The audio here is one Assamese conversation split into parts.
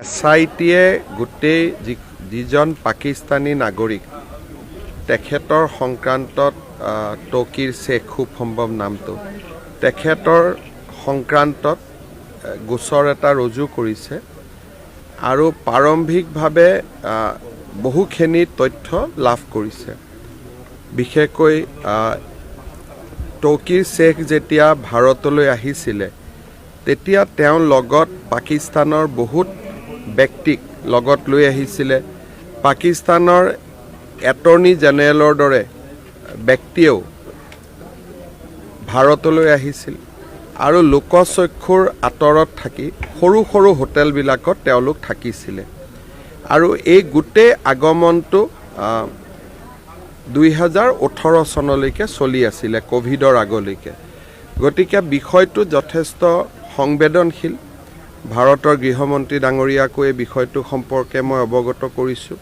SITয়ে গোটেই যিজন পাকিস্তানী নাগৰিক তেখেতৰ সংক্ৰান্তত টকিৰ শেখ খুব সম্ভৱ নামটো তেখেতৰ সংক্ৰান্তত গোচৰ এটা ৰুজু কৰিছে আৰু প্ৰাৰম্ভিকভাৱে বহুখিনি তথ্য লাভ কৰিছে। বিশেষকৈ টকিৰ শেখ যেতিয়া ভাৰতলৈ আহিছিলে তেতিয়া তেওঁ লগত পাকিস্তানৰ বহুত ব্যক্তিক লগত লৈ আহিছিলে। পাকিস্তানৰ এটৰ্নি জেনেৰেলৰ দৰে ব্যক্তিয়েও ভাৰতলৈ আহিছিল আৰু লোকচক্ষুৰ আঁতৰত থাকি সৰু সৰু হোটেলবিলাকত তেওঁলোক থাকিছিলে আৰু এই গোটেই আগমনটো 2018 চনলৈকে চলি আছিলে, কোভিডৰ আগলৈকে। গতিকে বিষয়টো যথেষ্ট সংবেদনশীল। ভাৰতৰ গৃহমন্ত্ৰী ডাঙৰীয়াকো এই বিষয়টো সম্পৰ্কে মই অৱগত কৰিছোঁ।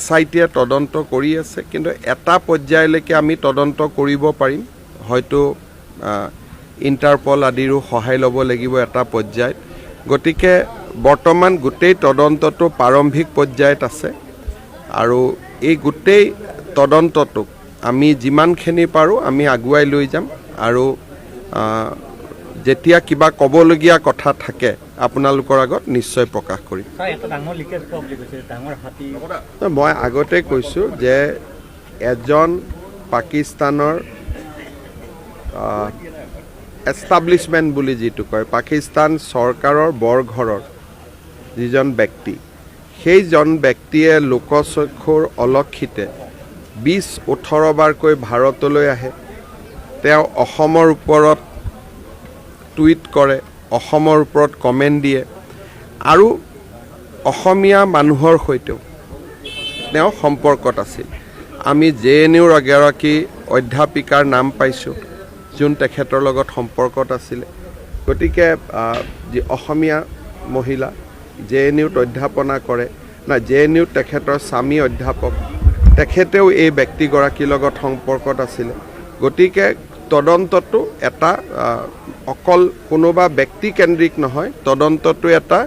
SITয়ে তদন্ত কৰি আছে, কিন্তু এটা পৰ্যায়লৈকে আমি তদন্ত কৰিব পাৰিম। হয়তো ইণ্টাৰপল আদিৰো সহায় ল'ব লাগিব এটা পৰ্যায়ত। গতিকে বৰ্তমান গোটেই তদন্তটো প্ৰাৰম্ভিক পৰ্যায়ত আছে আৰু এই গোটেই তদন্তটোক আমি যিমানখিনি পাৰোঁ আমি আগুৱাই লৈ যাম আৰু যেতিয়া কিবা ক'বলগীয়া কথা থাকে আপোনালোকৰ আগত নিশ্চয় প্ৰকাশ কৰিম। মই আগতে কৈছোঁ যে এজন পাকিস্তানৰ এষ্টাব্লিছমেণ্ট বুলি যিটো কয়, পাকিস্তান চৰকাৰৰ বৰঘৰৰ যিজন ব্যক্তি, সেইজন ব্যক্তিয়ে লোকচক্ষুৰ অলক্ষিতে 20-18 বাৰকৈ ভাৰতলৈ আহে। তেওঁ অসমৰ ওপৰত টুইট কৰে, অসমৰ ওপৰত কমেণ্ট দিয়ে আৰু অসমীয়া মানুহৰ সৈতেও তেওঁ সম্পৰ্কত আছিল। আমি JNUৰ এগৰাকী অধ্যাপিকাৰ নাম পাইছোঁ যোন তেখেতৰ লগত সম্পৰ্কত আছিলে। গতিকে যি অসমীয়া মহিলা JNUত অধ্যাপনা কৰে, JNUত তেখেতৰ স্বামী অধ্যাপক, তেখেতেও এই ব্যক্তিগৰাকীৰ লগত সম্পৰ্কত আছিলে। গতিকে তদন্তটো এটা অকল কোনোবা ব্যক্তিকেন্দ্ৰিক নহয়, তদন্তটো এটা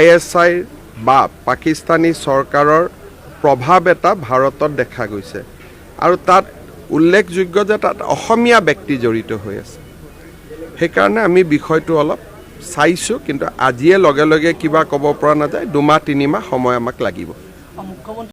ISI বা পাকিস্তানী চৰকাৰৰ প্ৰভাৱ এটা ভাৰতত দেখা গৈছে আৰু তাত উল্লেখযোগ্য যে তাত অসমীয়া ব্যক্তি জড়িত হৈ আছে। সেইকাৰণে আমি বিষয়টো অলপ চাইছোঁ, কিন্তু আজিয়ে লগে লগে কিবা ক'ব পৰা নাযায়। 2-3 মাহ সময় আমাক লাগিব।